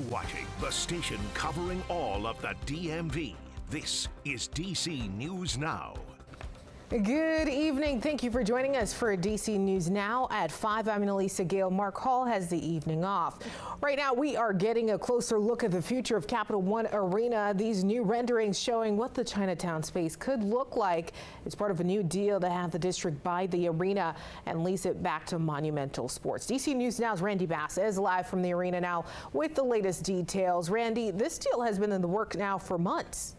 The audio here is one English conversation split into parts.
watching the station covering all of the DMV. This is DC News Now. Good evening. Thank you for joining us for DC News Now at 5. I'm Elisa Gale. Mark Hall has the evening off. Right now, we are getting a closer look at the future of Capital One Arena. These new renderings showing what the Chinatown space could look like. It's part of a new deal to have the district buy the arena and lease it back to Monumental Sports. DC News Now's Randy Bass is live from the arena now with the latest details. Randy, this deal has been in the works now for months.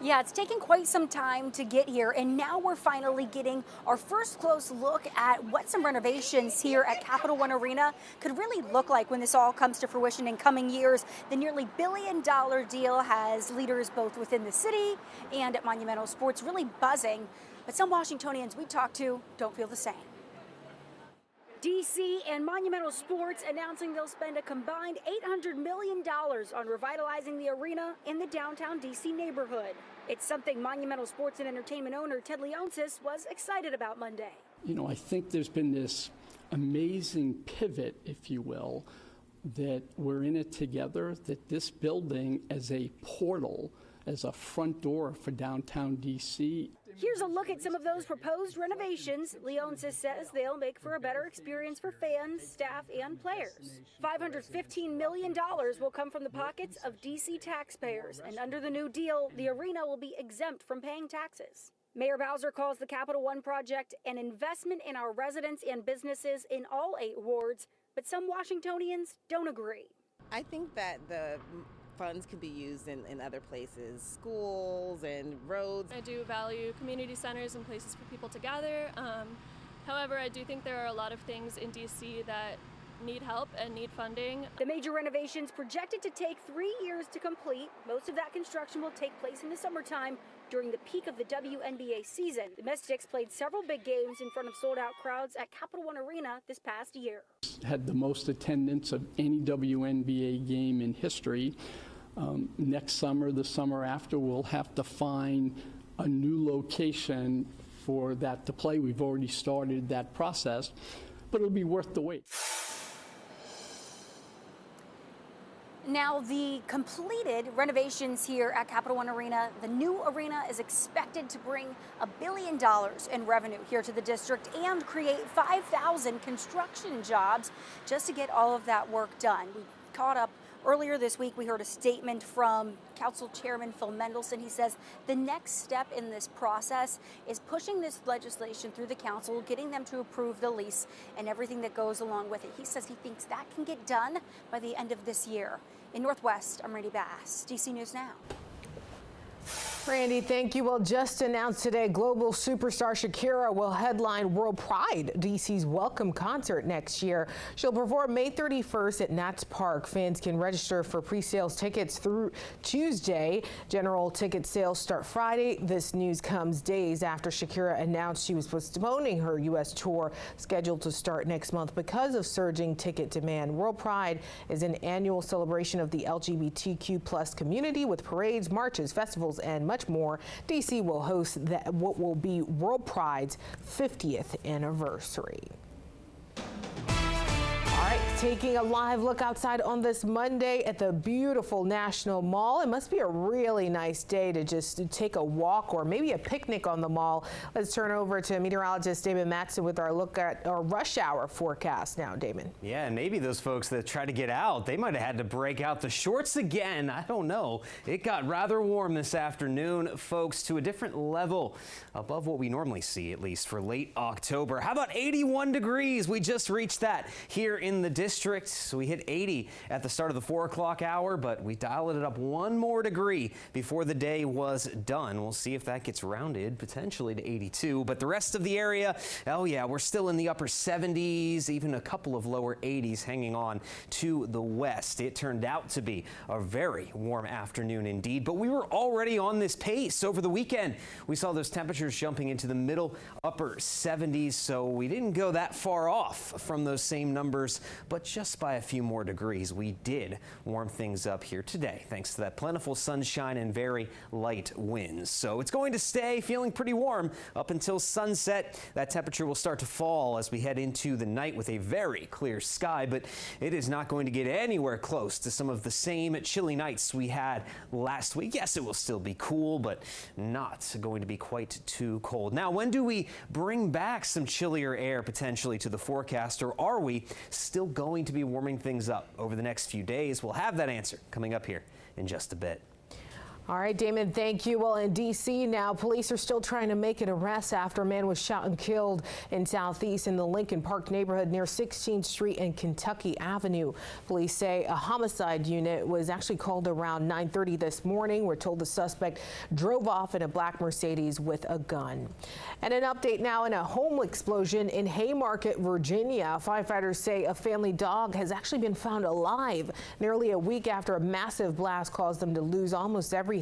Yeah, it's taken quite some time to get here, and now we're finally getting our first close look at what some renovations here at Capital One Arena could really look like when this all comes to fruition in coming years. The nearly $1 billion deal has leaders both within the city and at Monumental Sports really buzzing, but some Washingtonians we talked to don't feel the same. DC and Monumental Sports announcing they'll spend a combined $800 million on revitalizing the arena in the downtown DC neighborhood. It's something Monumental Sports and Entertainment owner Ted Leonsis was excited about Monday. You know, I think there's been this amazing pivot, if you will, that we're in it together, that this building as a portal, as a front door for downtown DC. Here's a look at some of those proposed renovations. Leonsis says they'll make for a better experience for fans, staff, and players. $515 million will come from the pockets of DC taxpayers, and under the new deal, the arena will be exempt from paying taxes. Mayor Bowser calls the Capital One project an investment in our residents and businesses in all 8 wards, but some Washingtonians don't agree. I think that the funds can be used in other places, schools and roads. I do value community centers and places for people to gather. However, I do think there are a lot of things in DC that need help and need funding. The major renovations projected to take 3 years to complete. Most of that construction will take place in the summertime during the peak of the WNBA season. The Mystics played several big games in front of sold-out crowds at Capital One Arena this past year. Had the most attendance of any WNBA game in history. Next summer, the summer after, we'll have to find a new location for that to play. We've already started that process, but it'll be worth the wait. Now, the completed renovations here at Capital One Arena, the new arena is expected to bring $1 billion in revenue here to the district and create 5,000 construction jobs just to get all of that work done. We caught up earlier this week. We heard a statement from Council Chairman Phil Mendelson. He says the next step in this process is pushing this legislation through the council, getting them to approve the lease and everything that goes along with it. He says he thinks that can get done by the end of this year. In Northwest, I'm Randy Bass, DC News Now. Randy, thank you. Well, just announced today, global superstar Shakira will headline World Pride, DC's welcome concert next year. She'll perform May 31st at Nats Park. Fans can register for pre-sales tickets through Tuesday. General ticket sales start Friday. This news comes days after Shakira announced she was postponing her U.S. tour, scheduled to start next month because of surging ticket demand. World Pride is an annual celebration of the LGBTQ+ community with parades, marches, festivals, and much more. DC will host what will be World Pride's 50th anniversary. All right, taking a live look outside on this Monday at the beautiful National Mall. It must be a really nice day to just take a walk or maybe a picnic on the mall. Let's turn over to meteorologist Damon Matson with our look at our rush hour forecast now, Damon. Yeah, and maybe those folks that try to get out, they might have had to break out the shorts again. I don't know. It got rather warm this afternoon, folks, to a different level above what we normally see, at least for late October. How about 81 degrees? We just reached that here in the district. So we hit 80 at the start of the 4 o'clock hour, but we dialed it up 1 more degree before the day was done. We'll see if that gets rounded potentially to 82, but the rest of the area, oh yeah, we're still in the upper 70s, even a couple of lower 80s hanging on to the west. It turned out to be a very warm afternoon indeed, but we were already on this pace over the weekend. We saw those temperatures jumping into the middle upper 70s, so we didn't go that far off from those same numbers temperatures, but just by a few more degrees. We did warm things up here today thanks to that plentiful sunshine and very light winds. So it's going to stay feeling pretty warm up until sunset. That temperature will start to fall as we head into the night with a very clear sky, but it is not going to get anywhere close to some of the same chilly nights we had last week. Yes, it will still be cool, but not going to be quite too cold. Now, when do we bring back some chillier air potentially to the forecast, or are we still going to be warming things up over the next few days? We'll have that answer coming up here in just a bit. All right, Damon, thank you. Well, in D.C. now, police are still trying to make an arrest after a man was shot and killed in Southeast in the Lincoln Park neighborhood near 16th Street and Kentucky Avenue. Police say a homicide unit was actually called around 9:30 this morning. We're told the suspect drove off in a black Mercedes with a gun. And an update now in a home explosion in Haymarket, Virginia. Firefighters say a family dog has actually been found alive nearly a week after a massive blast caused them to lose almost everything.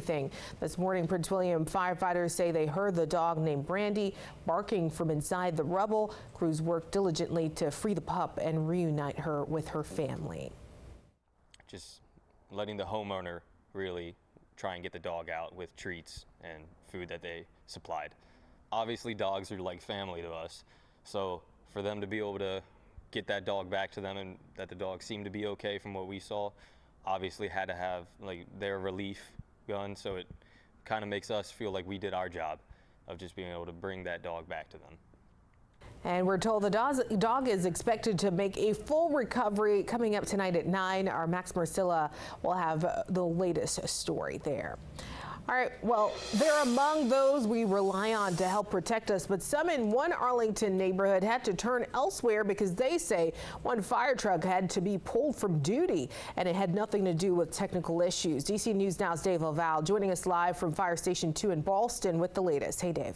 This morning, Prince William firefighters say they heard the dog named Brandy barking from inside the rubble. Crews worked diligently to free the pup and reunite her with her family. Just letting the homeowner really try and get the dog out with treats and food that they supplied. Obviously, dogs are like family to us, so for them to be able to get that dog back to them and that the dog seemed to be okay from what we saw, obviously had to have like their relief gun, so it kind of makes us feel like we did our job of just being able to bring that dog back to them. And we're told the dog is expected to make a full recovery coming up tonight at 9. Our Max Marcilla will have the latest story there. All right, well, they're among those we rely on to help protect us, but some in one Arlington neighborhood had to turn elsewhere because they say one fire truck had to be pulled from duty, and it had nothing to do with technical issues. DC News Now's Dave Laval joining us live from Fire Station 2 in Ballston with the latest. Hey, Dave.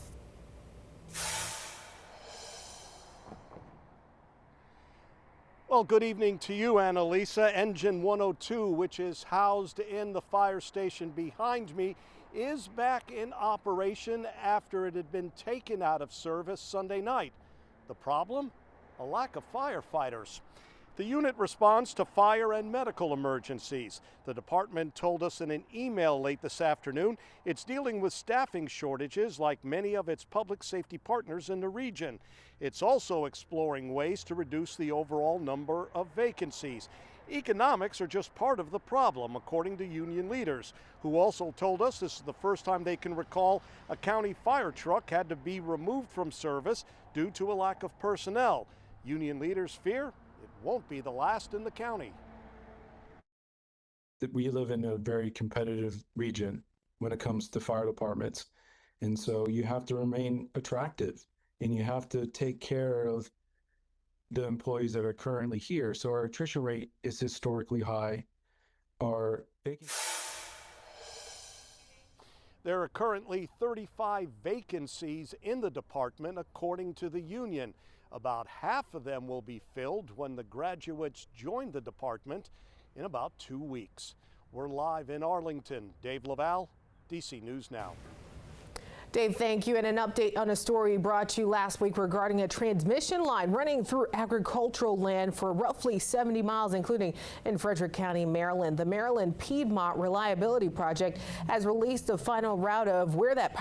Well, good evening to you, Annalisa. Engine 102, which is housed in the fire station behind me, is back in operation after it had been taken out of service Sunday night. The problem? A lack of firefighters. The unit responds to fire and medical emergencies. The department told us in an email late this afternoon it's dealing with staffing shortages like many of its public safety partners in the region. It's also exploring ways to reduce the overall number of vacancies. Economics are just part of the problem, according to union leaders, who also told us this is the first time they can recall a county fire truck had to be removed from service due to a lack of personnel. Union leaders fear it won't be the last in the county. That we live in a very competitive region when it comes to fire departments. And so you have to remain attractive and you have to take care of the employees that are currently here. So our attrition rate is historically high. There are currently 35 vacancies in the department, according to the union. About half of them will be filled when the graduates join the department in about 2 weeks. We're live in Arlington. Dave Laval, DC News Now. Dave, thank you. And an update on a story we brought you last week regarding a transmission line running through agricultural land for roughly 70 miles, including in Frederick County, Maryland. The Maryland Piedmont Reliability Project has released the final route of where that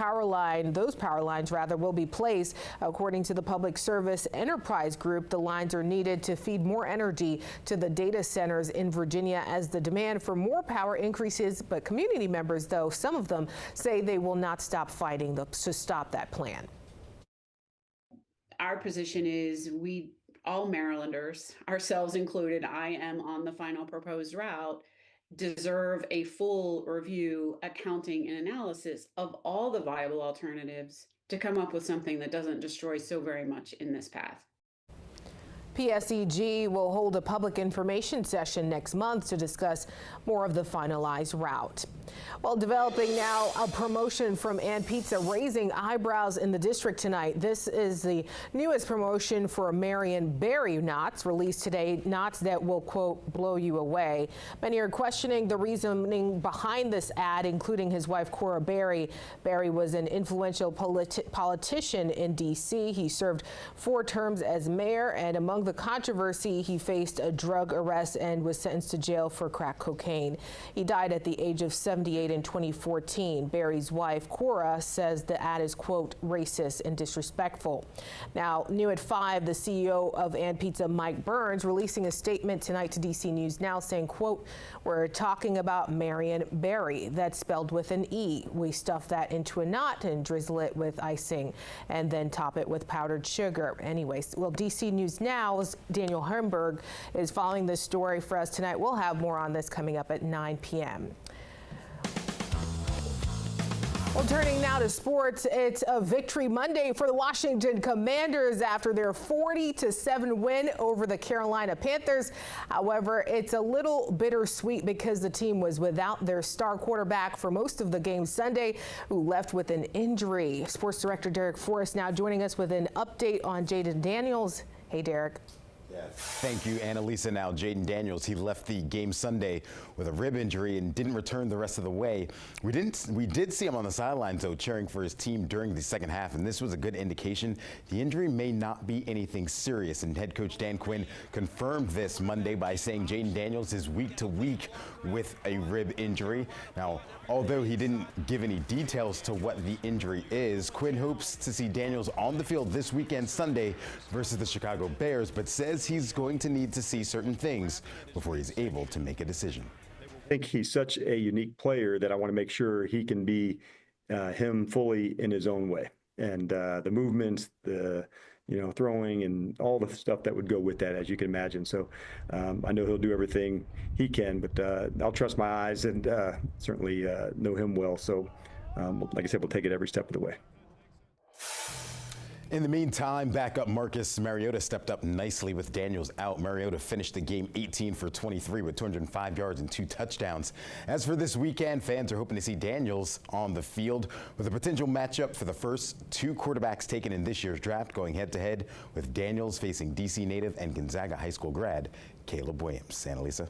those power lines will be placed. According to the Public Service Enterprise Group, the lines are needed to feed more energy to the data centers in Virginia as the demand for more power increases. But community members, though, some of them say they will not stop fighting to stop that plan. Our position is all Marylanders, ourselves included, I am on the final proposed route, deserve a full review, accounting, and analysis of all the viable alternatives to come up with something that doesn't destroy so very much in this path. PSEG will hold a public information session next month to discuss more of the finalized route. Well, developing now, a promotion from Ann Pizza raising eyebrows in the district tonight. This is the newest promotion for Marion Barry knots released today, knots that will, quote, blow you away. Many are questioning the reasoning behind this ad, including his wife, Cora Barry. Barry was an influential politician in D.C. He served 4 terms as mayor, and among the the controversy, he faced a drug arrest and was sentenced to jail for crack cocaine. He died at the age of 78 in 2014. Barry's wife, Cora, says the ad is, quote, racist and disrespectful. Now, new at 5, the CEO of And Pizza, Mike Burns, releasing a statement tonight to DC News Now saying, quote, we're talking about Marion Barry. That's spelled with an E. We stuff that into a knot and drizzle it with icing and then top it with powdered sugar. Anyways, well, DC News Now's Daniel Hermberg is following this story for us tonight. We'll have more on this coming up at 9 p.m. Well, turning now to sports, it's a victory Monday for the Washington Commanders after their 40-7 win over the Carolina Panthers. However, it's a little bittersweet because the team was without their star quarterback for most of the game Sunday, who left with an injury. Sports Director Derek Forrest now joining us with an update on Jaden Daniels. Hey, Derek. Yeah, thank you, Annalisa. Now, Jaden Daniels, he left the game Sunday with a rib injury and didn't return the rest of the way. We did see him on the sidelines, though, cheering for his team during the second half, and this was a good indication the injury may not be anything serious. And head coach Dan Quinn confirmed this Monday by saying Jaden Daniels is week to week with a rib injury. Now, although he didn't give any details to what the injury is, Quinn hopes to see Daniels on the field this weekend Sunday versus the Chicago Bears, but says he's going to need to see certain things before he's able to make a decision. I think he's such a unique player that I want to make sure he can be him fully in his own way. And the movements, the throwing and all the stuff that would go with that, as you can imagine. So I know he'll do everything he can, but I'll trust my eyes and certainly know him well. So like I said, we'll take it every step of the way. In the meantime, backup Marcus Mariota stepped up nicely with Daniels out. Mariota finished the game 18 for 23 with 205 yards and 2 touchdowns. As for this weekend, fans are hoping to see Daniels on the field with a potential matchup for the first 2 quarterbacks taken in this year's draft, going head-to-head with Daniels facing DC native and Gonzaga high school grad Caleb Williams. Annalisa.